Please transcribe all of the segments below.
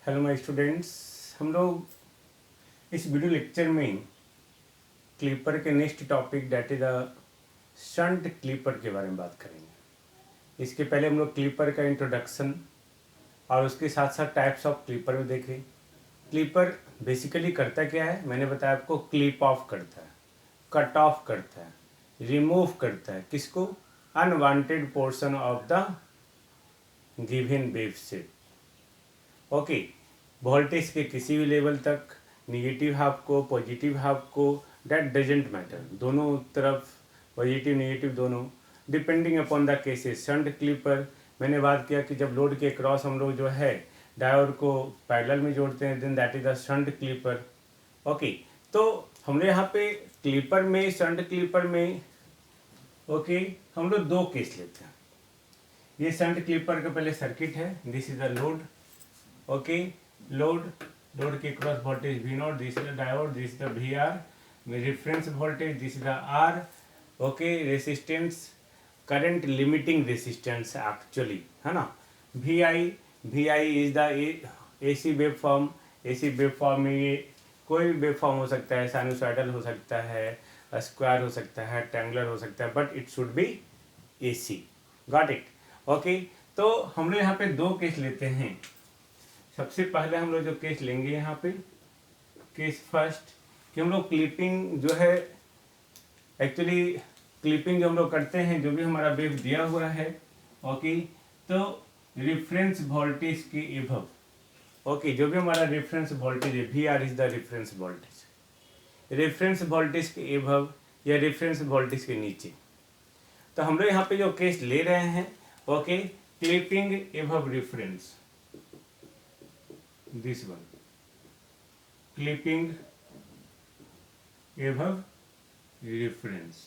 Hello my students, हम लोग इस वीडियो लेक्चर में क्लिपर के next topic date is the shunt clipper के बारे में बात करेंगे। इसके पहले हम लोग क्लिपर का इंट्रोडक्शन और उसके साथ साथ टाइप्स ऑफ क्लिपर भी देखें। क्लिपर बेसिकली करता क्या है, मैंने बताया आपको, क्लिप ऑफ करता है, कट ऑफ करता है, रिमूव करता है, किसको? Unwanted portion of the given wave shape. Okay, voltage के किसी भी लेवल तक, निगेटिव हाफ को, पॉजिटिव हाफ को, दैट डजेंट मैटर, दोनों तरफ पॉजिटिव नेगेटिव दोनों, depending upon the cases. Shunt clipper मैंने बात किया कि जब लोड के क्रॉस हम लोग जो है डायोड को पैरेलल में जोड़ते हैं, then that is the shunt clipper. Okay, तो हमने यहाँ पे क्लिपर में, शंट क्लिपर में ओके हम लोग दो केस लेते हैं। ये शंट क्लिपर का पहले सर्किट है, this is the load. Okay, load के cross voltage V0, this is the diode, this is the VR reference voltage, this is the R। Okay, resistance, current limiting resistance actually, है ना। VI is the AC wave form. AC wave form में ये कोई भी wave form हो सकता है, sinusoidal हो सकता है, स्क्वायर हो सकता है, ट्रायंगुलर हो सकता है, but it should be AC। Got it. Okay, तो हम लोग यहाँ पे दो केस लेते हैं। सबसे पहले हम लोग जो केस लेंगे यहाँ पे, केस फर्स्ट, कि हम लोग क्लिपिंग जो है, एक्चुअली क्लिपिंग जो हम लोग करते हैं, जो भी हमारा वेव दिया हुआ है, ओके, तो रेफरेंस वोल्टेज के एबव, ओके, जो भी हमारा रेफरेंस वोल्टेज है, VR is the reference voltage, reference voltage के एबव या रेफरेंस वोल्टेज के नीचे। तो हम लोग यहाँ पे जो केस ले रहे हैं, okay, clipping above reference, this one, clipping above reference,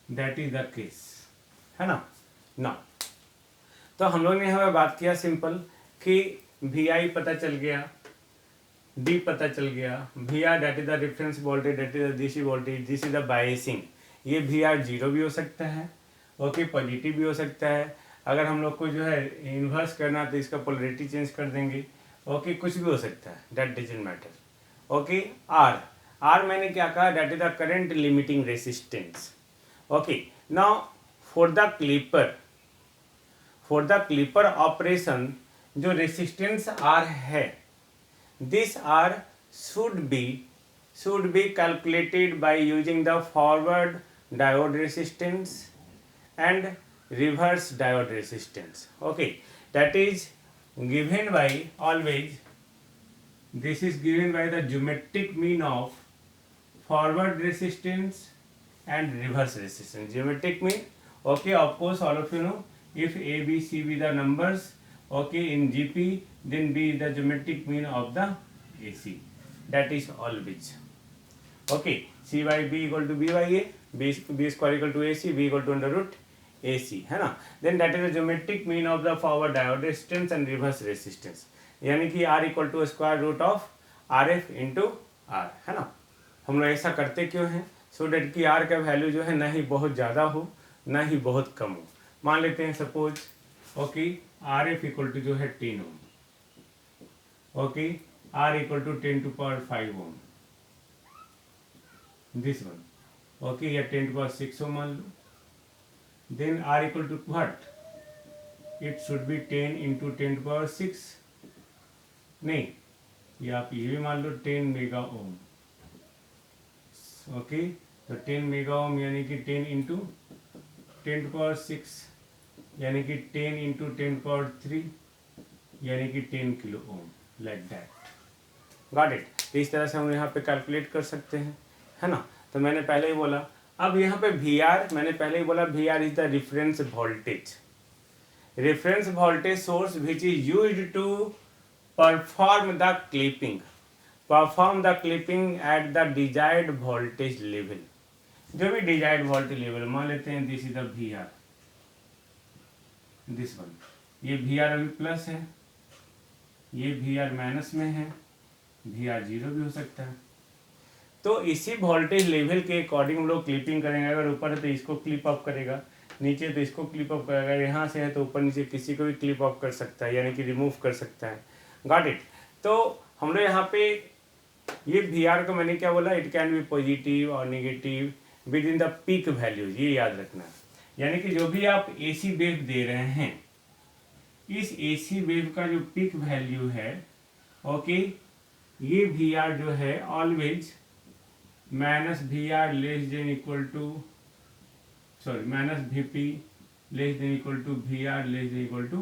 that is the case, है ना। ना तो हम लोग ने यहाँ बात किया सिंपल कि VI पता चल गया, D पता चल गया, VR that is the reference voltage, that is the DC voltage, this is the biasing। ये VR 0 भी हो सकता है, ओके, पॉजिटिव भी हो सकता है। अगर हम लोग को जो है इन्वर्स करना तो इसका पोलरिटी चेंज कर देंगे, ओके, कुछ भी हो सकता है, that doesn't matter. Okay, R मैंने क्या कहा, that is the current limiting resistance. Okay, now for the clipper operation जो रेसिस्टेंस आर है, this R should be calculated by using the forward diode resistance and reverse diode resistance. Okay, that is given by, always this is given by the geometric mean of forward resistance and reverse resistance. Geometric mean, okay, of course all of you know, if A, B, C be the numbers, okay, in GP, then B is the geometric mean of the AC, that is always, okay, C by B equal to B by A, B square equal to AC, B equal to under root AC, है ना। Then that is the geometric mean of the forward diode resistance and reverse resistance, यानी कि R equal to square root of RF into R, है ना। हम लोग ऐसा करते क्यों हैं, सो डेट कि R का वैल्यू जो है ना ही बहुत ज़्यादा हो ना ही बहुत कम हो। मान लेते हैं suppose, okay, RF equal to जो है 10 ohm, okay, R equal to 10 to power 5 ohm, this one, okay, या 10 टू पावर 6 ओम मान लो। then R equal to what? It should be 10 into 10 to power 6, नहीं, ये आप ये भी मान लो 10 मेगा ओम, ओके, तो 10 मेगा ओम यानी कि 10 इंटू 10 टू पावर 6, यानी कि 10 इंटू 10 पावर 3, यानी कि 10 kilo ohm, like that. Got it. तो इस तरह से हम यहाँ पे कैलकुलेट कर सकते हैं, है ना। तो मैंने पहले ही बोला, अब यहाँ पे VR, मैंने पहले ही बोला, VR is the reference voltage source which is used to perform the clipping at the desired voltage level. जो भी डिजायर्ड वोल्टेज लेवल मान लेते हैं, this is the VR, this one, ये VR अभी प्लस है, ये VR माइनस में है, VR 0 भी हो सकता है। तो इसी वोल्टेज लेवल के अकॉर्डिंग हम लोग क्लिपिंग करेंगे। अगर ऊपर है तो इसको क्लिप अप करेगा, नीचे तो इसको क्लिप अप करेगा, यहाँ से है तो ऊपर नीचे किसी को भी क्लिप अप कर सकता है, यानी कि रिमूव कर सकता है। Got it. तो हम लोग यहाँ पे ये वी आर को मैंने क्या बोला, इट कैन बी पॉजिटिव और negative with in the peak values, ये याद रखना। यानी कि जो भी आप एसी वेव दे रहे हैं, इस एसी वेव का जो पीक वैल्यू है, ओके, ये वी आर जो है always minus V R less than equal to, sorry, minus V P less than equal to V R less than equal to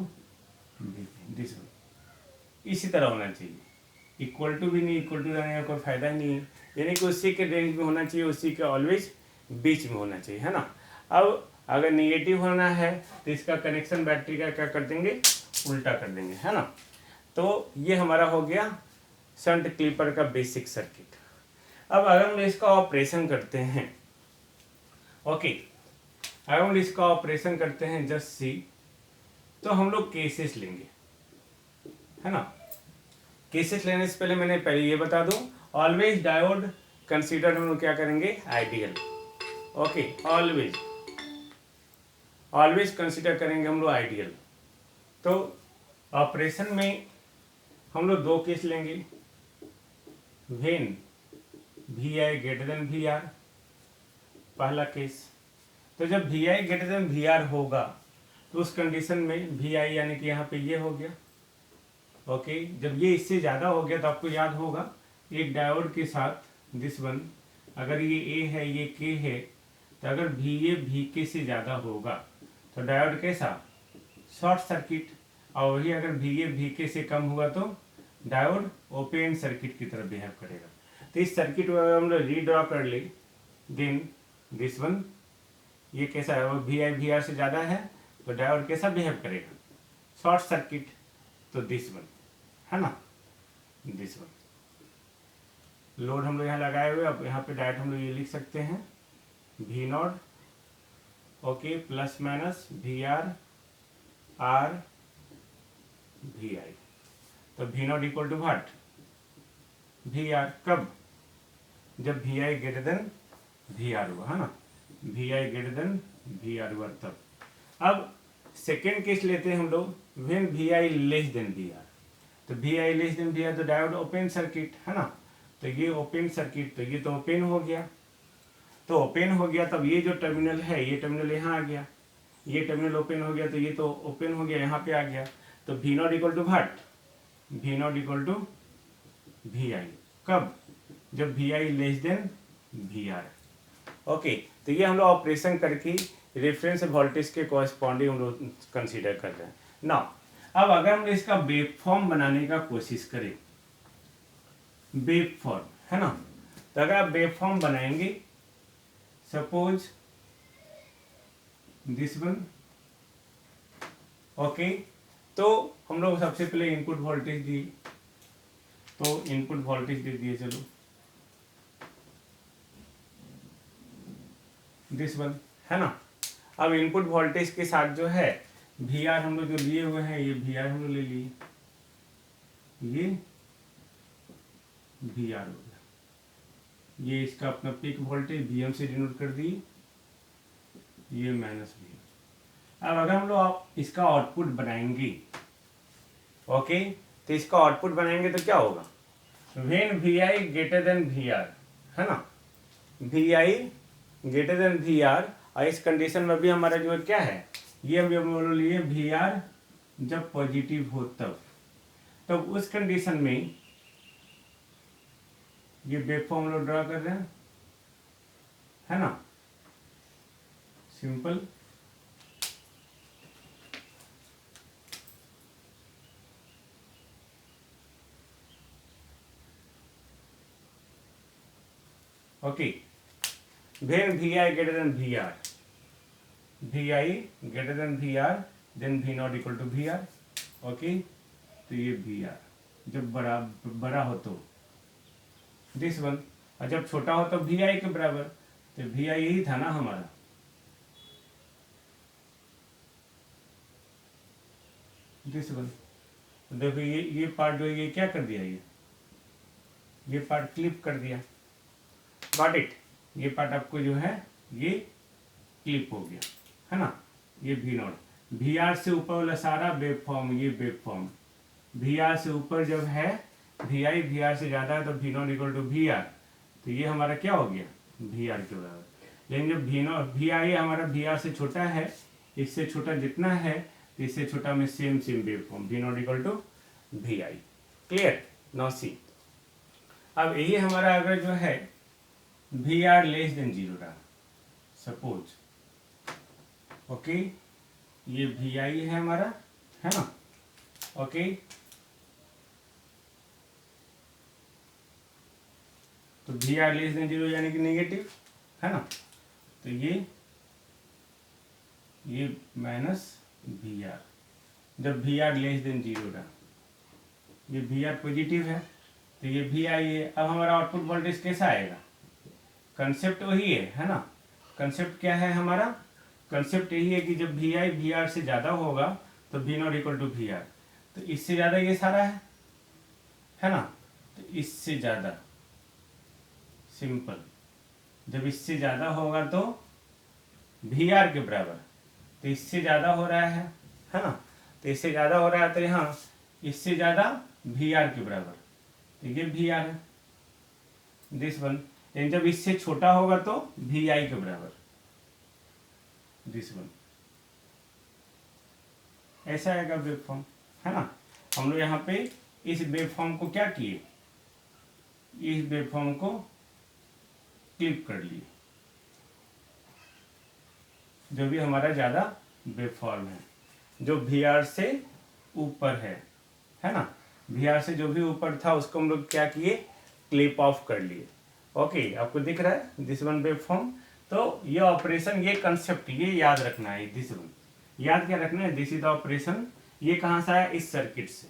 V P, this one इसी तरह होना चाहिए। Equal to भी नहीं, equal to रहने का कोई फायदा नहीं है, यानी कि उसी के रेंज में होना चाहिए, उसी के ऑलवेज बीच में होना चाहिए, है ना। अब अगर निगेटिव होना है तो इसका कनेक्शन बैटरी का क्या कर देंगे, उल्टा कर देंगे, है ना। तो ये हमारा हो गया शंट क्लिपर का बेसिक सर्किट। अब अगर हम इसका ऑपरेशन करते हैं, ओके, अगर हम इसका ऑपरेशन करते हैं जस्ट सी, तो हम लोग केसेस लेंगे, है ना। केसेस लेने से पहले ये बता दूं, ऑलवेज डायोड कंसीडर हम लोग क्या करेंगे, आइडियल, ओके, ऑलवेज कंसीडर करेंगे हम लोग आइडियल। तो ऑपरेशन में हम लोग दो केस लेंगे, when V I greater than V R, पहला केस। तो जब V I greater than V R होगा तो उस कंडीशन में वी आई यानी कि यहाँ पे ये हो गया, ओके। जब ये इससे ज़्यादा हो गया तो आपको याद होगा एक डायोड के साथ दिस वन, अगर ये ए है ये के है, तो अगर वी ए वी के से ज़्यादा होगा तो डायोड कैसा, शॉर्ट सर्किट, और वही अगर वी ए वी के से कम हुआ तो डायोड ओपन सर्किट की तरह बिहेव करेगा। तो इस सर्किट को हम लोग रीड्रॉ कर ले, देन दिस वन, ये कैसा है, वो वी आई वी आर से ज़्यादा है तो डायोड कैसा बिहेव करेगा, शॉर्ट सर्किट, तो दिस वन, है ना, दिस वन। लोड हम लोग यहाँ लगाए हुए, अब यहाँ पे डायरेक्ट हम लोग ये लिख सकते हैं V naught, okay, plus minus V R R V I. तो V not equal to what, V R, कब, जब V I greater than V R हुआ, है ना, V I greater than V R हुआ तब। अब सेकेंड केस लेते हैं हम लोग, when V I less than V R. तो V I less than V R तो डायोड ओपन सर्किट, है ना। तो ये ओपन सर्किट, तो ये तो ओपन हो गया, तो ओपन हो गया तब ये जो टर्मिनल है, ये टर्मिनल यहाँ आ गया, ये टर्मिनल ओपन हो गया तो ये तो ओपन हो गया, यहाँ पे आ गया। तो V not equal to what, V not equal to V I, कब, जब V I less than V R, okay. तो ये हम लोग ऑपरेशन करके रेफरेंस वोल्टेज के कॉरेस्पॉन्डिंग हम लोग कंसीडर कर रहे हैं ना। अब अगर हम इसका वेव फॉर्म बनाने का कोशिश करें, वेव फॉर्म, है ना, तो अगर आप वेव फॉर्म बनाएंगे, सपोज दिस वन, ओके, तो हम लोग सबसे पहले इनपुट वोल्टेज दिए, तो इनपुट वोल्टेज दे दिए, चलो दिस वन, है ना। अब इनपुट वोल्टेज के साथ जो है वी आर हम लोग जो लिए हुए हैं, ये वी आर हम लोग ले लिए, ये वी आर हो गया, ये इसका अपना पीक वोल्टेज वी एम से डिनोट कर दी, ये माइनस वी। अब अगर हम लोग इसका आउटपुट बनाएंगे, ओके, तो इसका आउटपुट बनाएंगे तो क्या होगा, when V I greater than V R, है ना, V I greater than V R. और इस कंडीशन में भी हमारा जो क्या है, ये हम बोल लिए वी आर जब पॉजिटिव हो तब उस कंडीशन में ये वेवफॉर्म लोग ड्रा कर रहे हैं, है ना, simple. Okay, when V I greater than V R, V I greater than V R, then V not equal to V R, okay. तो ये वी आर जब बड़ा हो तो दिस वन, और जब छोटा हो तो वी आई के बराबर, तो वी आई यही था ना हमारा, दिस वन। तो देखो ये पार्ट जो है ये क्या कर दिया, ये पार्ट क्लिप कर दिया, गॉट इट, ये पार्ट आपको जो है ये क्लिप हो गया, है ना। ये वी नॉट, वी आर से ऊपर वाला सारा वेव फॉर्म, ये वेव फॉर्म वी आर से ऊपर जब है वी आर से ज़्यादा है तो V not equal to V R, तो ये हमारा क्या हो गया, वी आर के बराबर। लेकिन जब वी आई हमारा वी आर से छोटा है, इससे छोटा जितना है तो इससे छोटा में same wave form V not equal to V I. Clear, now see, अब यही हमारा अगर जो है V R less than zero रहा, सपोज ओके, ये वी आई है हमारा, है ना, ओके, तो V R less than zero यानी कि नेगेटिव, है ना, तो ये माइनस वी आर, जब V R less than zero रहा, ये वी आर पॉजिटिव है तो ये वी आई है। अब हमारा आउटपुट वोल्टेज कैसा आएगा, कंसेप्ट वही है ना, कंसेप्ट क्या है हमारा, कंसेप्ट यही है कि जब वी आई वी आर से ज़्यादा होगा तो V not equal to V R, तो इससे ज़्यादा ये सारा है ना, तो इससे ज़्यादा सिंपल, जब इससे ज़्यादा होगा तो वी आर के बराबर, तो इससे ज़्यादा हो रहा है ना, तो इससे ज़्यादा हो रहा है तो यहाँ इससे ज़्यादा वी आर के बराबर, तो ये वी आर है दिस वन। लेकिन जब इससे छोटा होगा तो वी आई के बराबर दिस वन, ऐसा आएगा वेव फॉर्म, है ना। हम लोग यहाँ पे इस वेव फॉर्म को क्या किए, इस वेव फॉर्म को क्लिप कर लिए, जो भी हमारा ज़्यादा वेव फॉर्म है, जो वी आर से ऊपर है ना, वी आर से जो भी ऊपर था उसको हम लोग क्या किए, क्लिप ऑफ कर लिए। ओके, आपको दिख रहा है दिस वन वेव फॉर्म। तो ये ऑपरेशन, ये कंसेप्ट ये याद रखना है, दिस वन याद क्या रखना है, दिस इज द ऑपरेशन। ये कहाँ से आया, इस सर्किट से,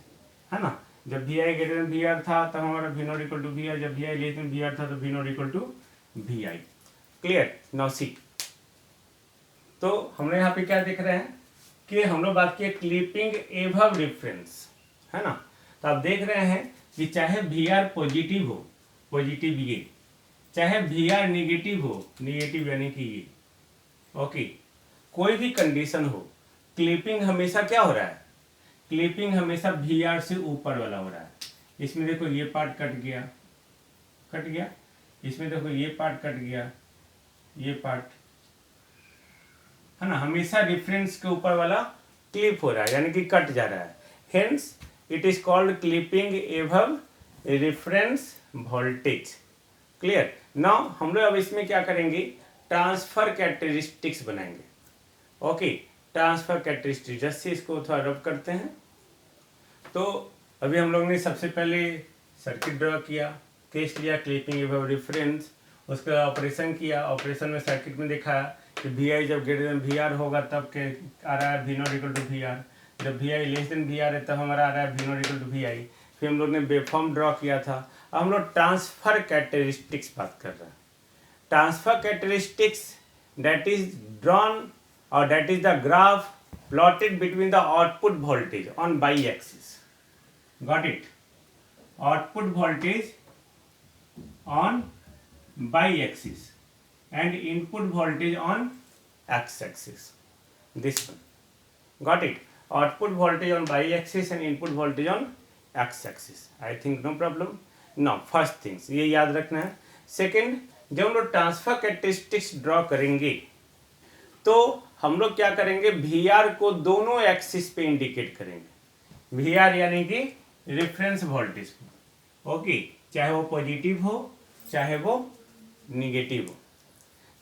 है ना। जब V I greater than V R था तब हमारा V not equal to V R, जब V I less than V R था तो V not equal to V I. Clear, now see, तो हम लोग यहाँ पे क्या देख रहे हैं कि हम लोग बात किए क्लिपिंग एबव रिफरेंस, है ना। तो आप देख रहे हैं कि चाहे वी आर पॉजिटिव हो, पॉजिटिव ये, चाहे वी आर निगेटिव हो, निगेटिव यानी कि ये, ओके, कोई भी कंडीशन हो, क्लिपिंग हमेशा क्या हो रहा है, क्लिपिंग हमेशा वी आर से ऊपर वाला हो रहा है। इसमें देखो ये पार्ट कट गया, इसमें देखो ये पार्ट कट गया, ये पार्ट, है ना, हमेशा रिफरेंस के ऊपर वाला क्लिप हो रहा है यानी कि कट जा रहा है, hence it is called clipping above reference voltage. Clear, now हम लोग अब इसमें क्या करेंगे, ट्रांसफर कैरेक्टरिस्टिक्स बनाएंगे। ओके, ट्रांसफर कैरेक्टरिस्टिक्स, जैसे इसको थोड़ा रब करते हैं। तो अभी हम लोग ने सबसे पहले सर्किट ड्रॉ किया, केस लिया क्लिपिंग एबव रेफरेंस, उसका ऑपरेशन किया, ऑपरेशन में सर्किट में दिखाया कि वी आई जब ग्रेटर देन वी आर होगा तब के आ रहा है V not equal to V R, जब V I less than V R है तब हमारा आ रहा है V not equal to V I. फिर हम लोग ने वेवफॉर्म ड्रॉ किया था। अब हम लोग ट्रांसफर कैरेक्टरिस्टिक्स बात कर रहे हैं। Transfer characteristics that is drawn और that is the graph plotted between the output voltage on y axis, got it, output voltage on y axis and input voltage on x axis, this one, got it, output voltage on y axis and input voltage on x axis, I think no problem. now first things ये याद रखना है। second, जब हम लोग transfer characteristics draw करेंगे तो हम लोग क्या करेंगे, VR को दोनों एक्सिस पे इंडिकेट करेंगे। VR यानी कि रेफरेंस वोल्टेज, ओके, चाहे वो पॉजिटिव हो चाहे वो निगेटिव हो।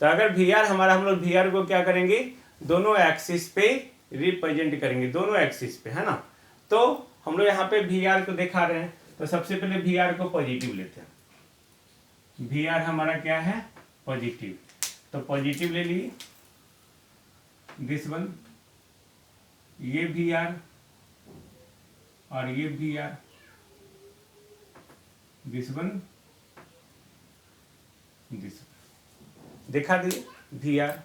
तो अगर वी आर हमारा, हम लोग वी आर को क्या करेंगे, दोनों एक्सिस पे रिप्रेजेंट करेंगे, दोनों एक्सिस पे, है ना। तो हम लोग यहाँ पे वी आर को दिखा रहे हैं, तो सबसे पहले वी आर को पॉजिटिव लेते हैं। वी आर हमारा क्या है, पॉजिटिव, तो पॉजिटिव ले लिए दिस वन, ये वी आर और ये V R, this one, this दिखा दिए V R,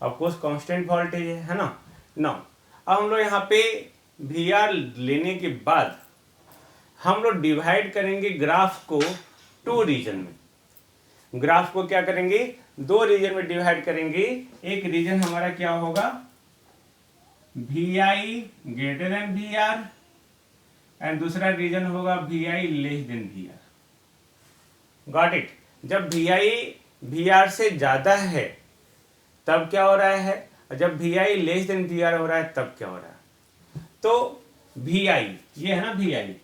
of course constant voltage है ना। नाउ अब हम लोग यहाँ पे वी आर लेने के बाद हम लोग डिवाइड करेंगे ग्राफ को 2 रीजन में। ग्राफ को क्या करेंगे, 2 रीजन में डिवाइड करेंगे। एक रीजन हमारा क्या होगा, V I greater than V R and दूसरा रीजन होगा V I less than V R. Got it. जब वी आई वी आर से ज़्यादा है तब क्या हो रहा है, और जब V I less than V R हो रहा है तब क्या हो रहा है। तो वी आई ये है ना, वी आई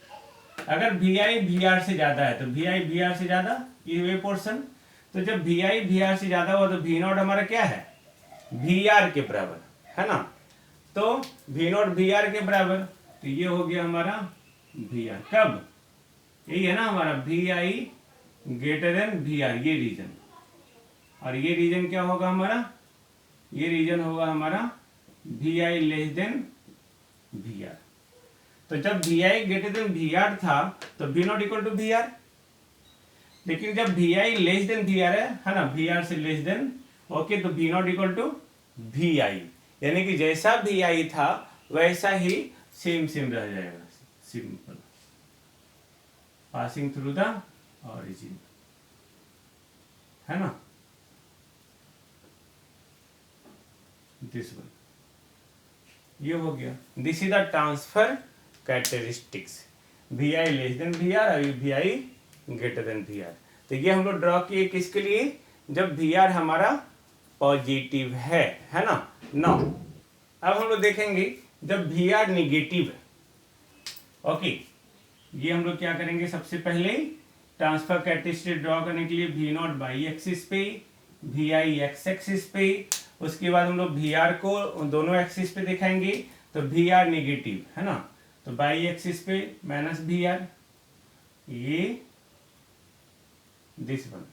अगर वी आई वी आर से ज़्यादा है तो वी आई वी आर से ज़्यादा, ये पोर्शन। तो जब वी आई वी आर से ज़्यादा हुआ तो वी नॉट हमारा क्या है, वी आर के बराबर, है ना। तो वी नॉट वी आर के बराबर, तो ये हो गया हमारा वी आर। कब, यही है ना हमारा V I greater than V R, ये रीजन। और ये रीजन क्या होगा हमारा, ये रीजन होगा हमारा V I less than V R. तो जब V I greater than V R था तो V not equal to V R, लेकिन जब V I less than V R है ना, वी आर से लेस देन, ओके, तो V not equal to V I, यानी कि जैसा वी आई था वैसा ही सेम सेम रह जाएगा, simple, passing through the origin, है ना, दिस वन, ये हो गया। This is the transfer characteristics, V I less than V R और V I greater than V R. तो ये हम लोग ड्रॉ किए किसके लिए, जब वी आर हमारा पॉजिटिव है ना। नो, अब हम लोग देखेंगे जब वी आर निगेटिव है। ओके, ये हम लोग क्या करेंगे, सबसे पहले ट्रांसफर कैरेक्टरिस्टिक ड्रॉ करने के लिए वी नॉट बाई एक्सिस पे, वी आई एक्स एक्सिस पे, उसके बाद हम लोग वी आर को दोनों एक्सिस पे दिखाएंगे, तो वी आर निगेटिव है ना, तो बाई एक्सिस पे माइनस वी आर, ये this one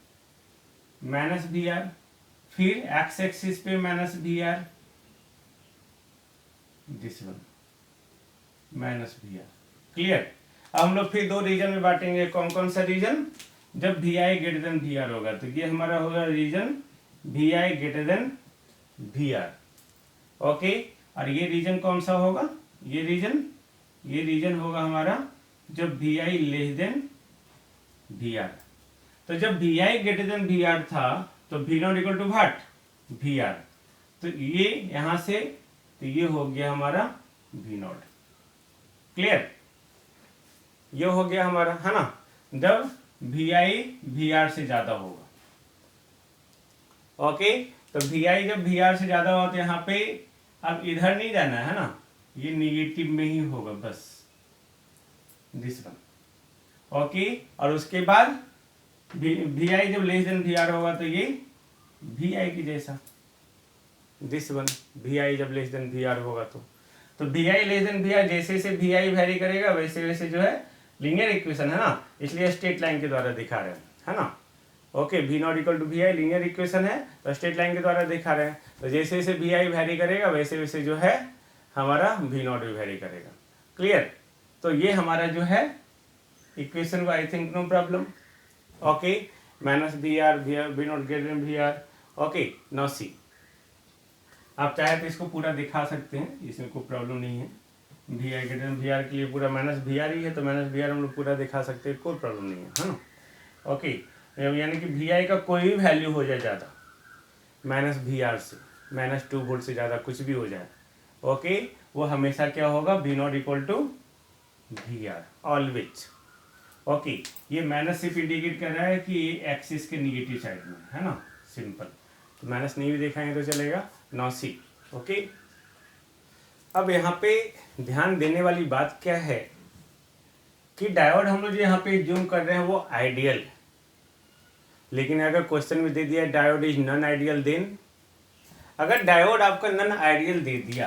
minus V R, फिर एक्स एक्सिस पे minus V R, this one minus V R. Clear. अब हम लोग फिर दो रीजन में बांटेंगे, कौन कौन सा रीजन, जब V I greater than V R होगा, तो ये हमारा होगा region V I greater than V R. Okay, और ये रीजन कौन सा होगा, ये रीजन होगा हमारा जब V I less than V R. तो जब V I greater than V R था तो V not equal to what, V R, तो ये यहां से, तो ये हो गया हमारा वी नॉट। क्लियर, ये हो गया हमारा, है ना, जब वी आई वी आर से ज्यादा होगा। ओके, तो वी आई जब वी आर से ज्यादा होगा तो यहाँ पे अब इधर नहीं जाना है ना, ये निगेटिव में ही होगा बस, दिस वन। ओके, और उसके बाद वी आई जब लेस देन वी आर होगा तो ये वी आई की जैसा, दिस वन, वी आई जब लेस देन वी आर होगा तो V I less than V R, जैसे जैसे वी आई वेरी करेगा वैसे वैसे जो है लीनियर इक्वेशन है ना, इसलिए स्ट्रेट लाइन के द्वारा दिखा रहे हैं, है ना। Okay, V not equal to V I linear equation है तो स्ट्रेट लाइन के द्वारा दिखा रहे हैं, तो जैसे जैसे वी आई वेरी करेगा वैसे वैसे जो है हमारा वी नॉट भी वेरी करेगा। क्लियर, तो ये हमारा जो है इक्वेशन को, I think no problem. Okay, minus V R V not greater than V R. Okay, now see, आप चाहे तो इसको पूरा दिखा सकते हैं, इसमें कोई प्रॉब्लम नहीं है, V I greater than V R के लिए पूरा माइनस वी आर ही है, तो माइनस वी आर हम लोग पूरा दिखा सकते हैं, कोई प्रॉब्लम नहीं है ना। ओके, यानी कि वी आई का कोई भी वैल्यू हो जाए ज़्यादा, माइनस वी आर से, -2 वोल्ट से ज़्यादा कुछ भी हो जाए, ओके, वो हमेशा क्या होगा, V not equal to V R always. Okay, ये माइनस सिर्फ इंडिकेट कर रहा है कि एक्सिस के निगेटिव साइड में, है ना, सिंपल, तो माइनस नहीं भी दिखाएंगे तो चलेगा, नौ सी। ओके, अब यहाँ पे ध्यान देने वाली बात क्या है कि डायोड हम लोग जो यहाँ पे जूम कर रहे हैं वो आइडियल, लेकिन अगर क्वेश्चन में दे दिया diode is non ideal, then अगर डायोड आपका नॉन आइडियल दे दिया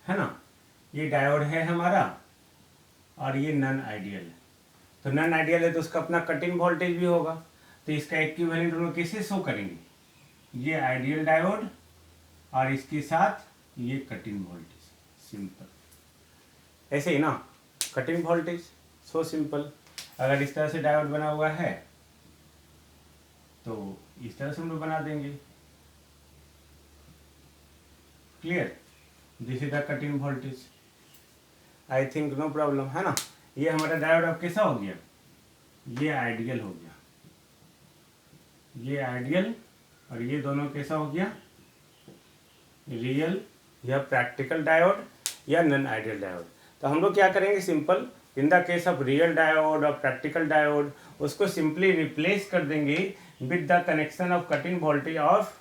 है ना, ये डायोड है हमारा और ये नॉन आइडियल है, तो नॉन आइडियल है तो उसका अपना कटिंग वोल्टेज भी होगा, तो इसका इक्विवेलेंट हम लोग कैसे शो करेंगे, ये आइडियल डायोड और इसके साथ ये कटिंग वोल्टेज, सिंपल, ऐसे ही ना, कटिंग वोल्टेज, सो सिंपल। अगर इस तरह से डायोड बना हुआ है तो इस तरह से हम लोग बना देंगे। Clear, this is the cutting voltage, I think no problem, है ना। ये हमारा डायोड अब कैसा हो गया, ये आइडियल हो गया, ये आइडियल और ये दोनों कैसा हो गया, रियल या प्रैक्टिकल डायोड या नॉन आइडियल डायोड। तो हम लोग क्या करेंगे, simple in the case of real diode और प्रैक्टिकल डायोड उसको सिंपली रिप्लेस कर देंगे with the connection of cut in voltage of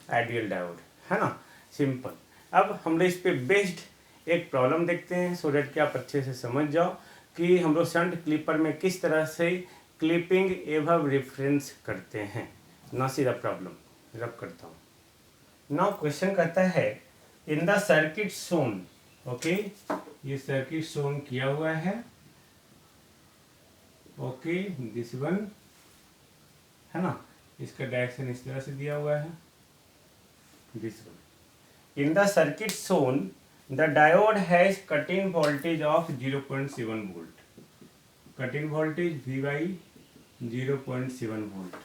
ideal diode, है ना, सिंपल। अब हम लोग इस पे बेस्ड एक प्रॉब्लम देखते हैं सो दैट कि आप अच्छे से समझ जाओ कि हम लोग शंट क्लिपर में किस तरह से क्लिपिंग एवं रेफरेंस करते हैं। ना सीधा प्रॉब्लम रब करता हूँ। नाउ क्वेश्चन कहता है in the circuit shown, okay, ये सर्किट शोन किया हुआ है, ओके, दिस वन, है ना, इसका डायरेक्शन इस तरह से दिया हुआ है, this one. In the circuit shown the diode has cut in voltage of 0.7 volt, cut in voltage V by 0.7 volt,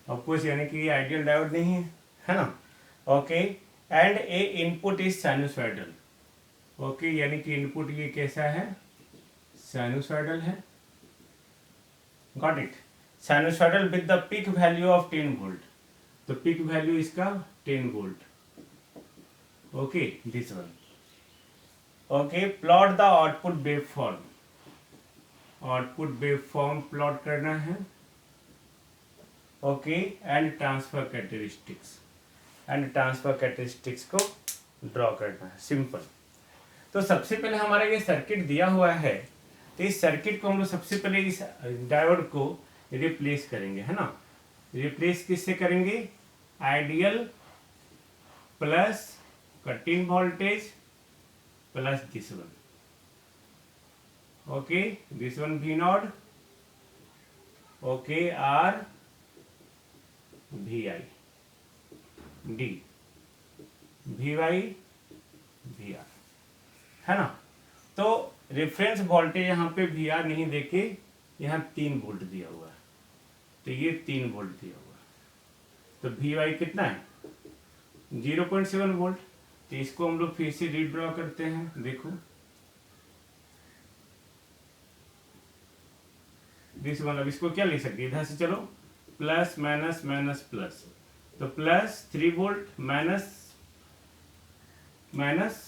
of course यानी कि ये आइडियल डायोड नहीं है ना, okay, and A input is sinusoidal, okay, यानी कि इनपुट ये कैसा है, साइनोसॉइडल है, got it, sinusoidal with the peak value of 10 volt, तो पीक वैल्यू इसका 10 volt, okay, this one, okay, plot the output wave form, output wave form plot करना है, okay, and transfer characteristics, and transfer characteristics को draw करना है, simple. तो सबसे पहले हमारा ये सर्किट दिया हुआ है, तो इस सर्किट को हम लोग सबसे पहले इस डायोड को रिप्लेस करेंगे, है ना, रिप्लेस किससे करेंगे, ideal plus cut in voltage plus this one, okay, this one V not, okay, R VI D VY VR, है ना। तो रेफरेंस वोल्टेज यहाँ पे VR नहीं देके यहाँ 3 वोल्ट दिया हुआ है, तो ये 3 वोल्ट दिया हुआ है, तो VY कितना है 0.7 वोल्ट, तो इसको हम लोग फिर से रीड्रॉ करते हैं, देखो दिस वन, अब इसको क्या लिख सकते हैं, इधर से चलो प्लस माइनस माइनस प्लस, तो plus 3 volt minus minus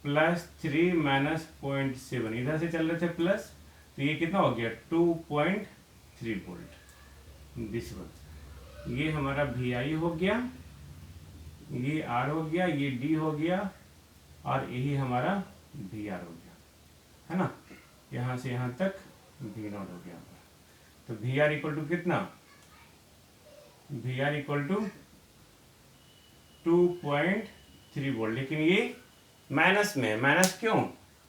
plus 3 minus 0.7, इधर से चल रहे थे प्लस, तो ये कितना हो गया 2.3 वोल्ट, दिस वन, ये हमारा VI हो गया, ये R हो गया, ये D हो गया, और यही हमारा VR हो गया, है ना, यहाँ से यहाँ तक V नॉट हो गया, तो VR इक्वल टू कितना, VR इक्वल टू 2.3 वोल्ट, लेकिन ये माइनस में है, माइनस क्यों,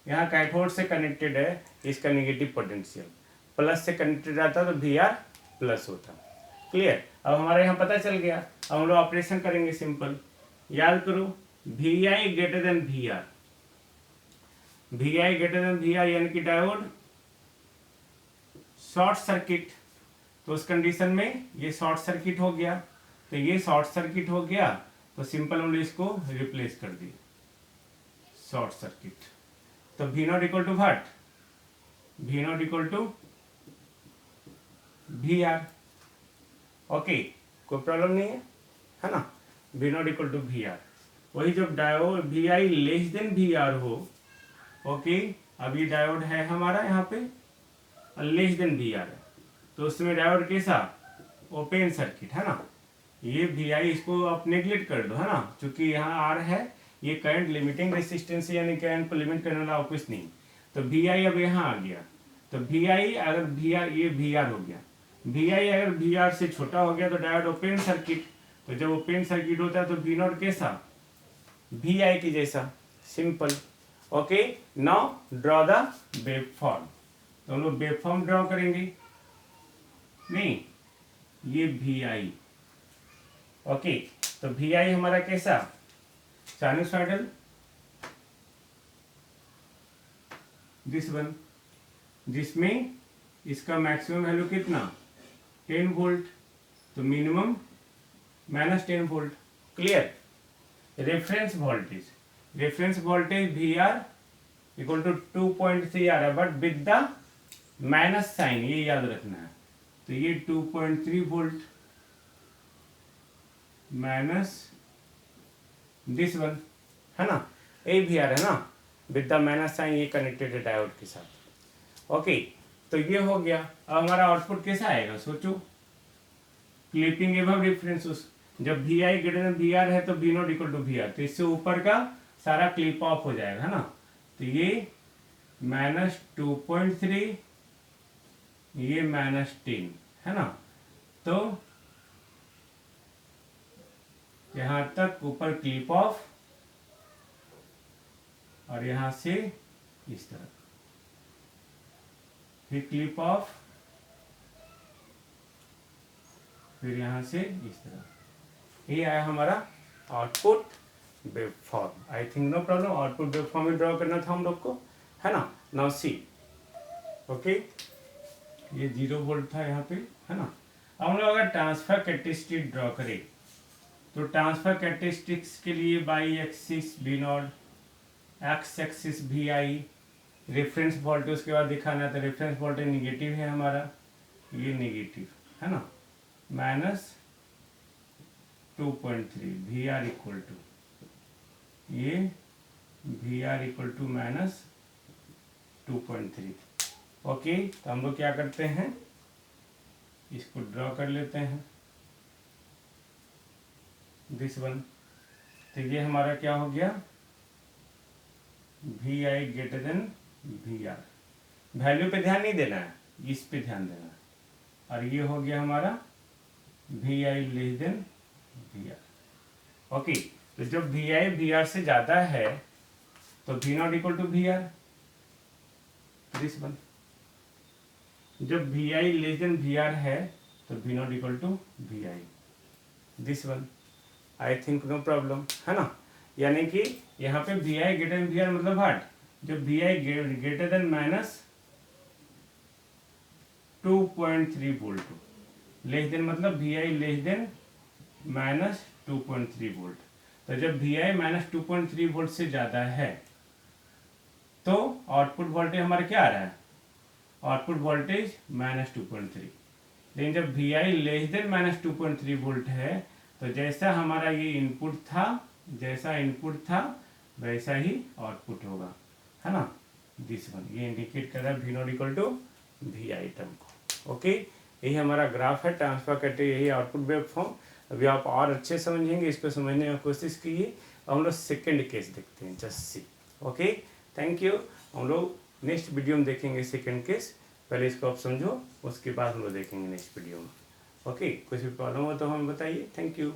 यहाँ कैथोड से कनेक्टेड है, इसका नेगेटिव पोटेंशियल, प्लस से कनेक्टेड रहता तो VR प्लस होता, क्लियर। अब हमारे यहाँ पता चल गया, अब हम लोग ऑपरेशन करेंगे सिंपल, याद करो VI greater than VR, VI greater than VR यानी कि डायोड शॉर्ट सर्किट, तो उस कंडीशन में ये शॉर्ट सर्किट हो गया, तो ये शॉर्ट सर्किट हो गया, तो सिंपल हम लोग इसको रिप्लेस कर दिए शॉर्ट सर्किट, तो V not equal to what, V not equal to VR, okay, कोई प्रॉब्लम नहीं है ना, V not equal to VR, वही जब diode VI less than VR हो, ओके, अब ये डायोड है हमारा यहाँ पे लेस देन VR है, तो उसमें डायोड कैसा ओपन सर्किट, है ना, ये VI इसको आप नेग्लेक्ट कर दो, है ना, क्योंकि यहाँ R है, ये करंट लिमिटिंग रेसिस्टेंस यानी करंट को लिमिट करने वाला और कुछ नहीं, तो VI अब यहाँ आ गया, तो VI अगर VR, ये VR हो गया, VI अगर VR से छोटा हो गया तो डायोड ओपन सर्किट, तो जब ओपन सर्किट होता है तो V नॉट कैसा VI की जैसा, simple, okay. Now draw the wave form, तो हम लोग वेव फॉर्म ड्रॉ करेंगे, नहीं ये VI, ओके, तो VI हमारा कैसा साइनोसॉइडल, दिस वन, जिसमें इसका मैक्सिमम वैल्यू कितना 10 वोल्ट, तो minimum minus 10 volt, clear. Reference voltage, reference voltage VR equal to 2.3 आ रहा है, but with the minus sign, ये याद रखना है, तो ये 2.3 वोल्ट माइनस दिस वन, है ना, ये VR है ना, विद द माइनस साइन ये कनेक्टेड है डायोड के साथ। ओके, तो ये हो गया। अब हमारा आउटपुट कैसा आएगा सोचो, क्लिपिंग एवं रेफरेंस। जब V I greater than V R है तो V not equal to V R, तो इससे ऊपर का सारा क्लिप ऑफ हो जाएगा, है ना। तो ये -2.3, ये -10, है ना। तो यहां तक ऊपर क्लिप ऑफ, और यहां से इस तरह फिर क्लिप ऑफ, फिर यहां से इस तरह। ये आया हमारा output wave form. I think no problem, output wave form में ड्रॉ करना था हम लोग को, है ना। नाउ सी, ओके, ये 0 वोल्ट था यहाँ पे, है ना। अब हम लोग अगर ट्रांसफर कैरेक्टरिस्टिक ड्रॉ करें तो ट्रांसफर कैरेक्टरिस्टिक्स के लिए Y axis V not, X axis V I, reference voltage उसके बाद दिखाना है। तो रेफरेंस वोल्टेज निगेटिव है हमारा, ये निगेटिव, है ना, -2.3 वी आर इक्वल टू, ये V R equal to -2.3। Okay, तो हम लोग क्या करते हैं, इसको ड्रॉ कर लेते हैं, दिस वन। तो ये हमारा क्या हो गया, V I greater than V R. Value पे ध्यान नहीं देना है, इस पे ध्यान देना है। और ये हो गया हमारा V I less than V R. Okay, तो जब वी आई वी आर से ज्यादा है तो V not equal to V R, this one. जब V I less than V R है तो V not equal to V I, this one. I think no problem, है ना। यानी कि यहाँ पे V I greater than V R मतलब व्हाट, जब V I greater than -2.3 volt, less than मतलब V I less than -2.3 volt. तो जब वी आई -2.3 वोल्ट से ज़्यादा है तो आउटपुट वोल्टेज हमारा क्या आ रहा है, आउटपुट वोल्टेज -2.3। लेकिन जब V I less than -2.3 volt है तो जैसा हमारा ये इनपुट था, जैसा इनपुट था वैसा ही आउटपुट होगा, है ना, दिस वन। ये इंडिकेट कर रहा है V not equal to V I term को। ओके, यही हमारा ग्राफ है ट्रांसफर करते, यही आउटपुट वेव फॉर्म। अभी आप और अच्छे समझेंगे, इसको समझने की कोशिश कीजिए। हम लोग सेकेंड केस देखते हैं, just see. Okay, thank you. हम लोग नेक्स्ट वीडियो में देखेंगे सेकेंड केस। पहले इसको आप समझो, उसके बाद हम लोग देखेंगे नेक्स्ट वीडियो में। ओके, कुछ भी प्रॉब्लम हो तो हमें बताइए। Thank you.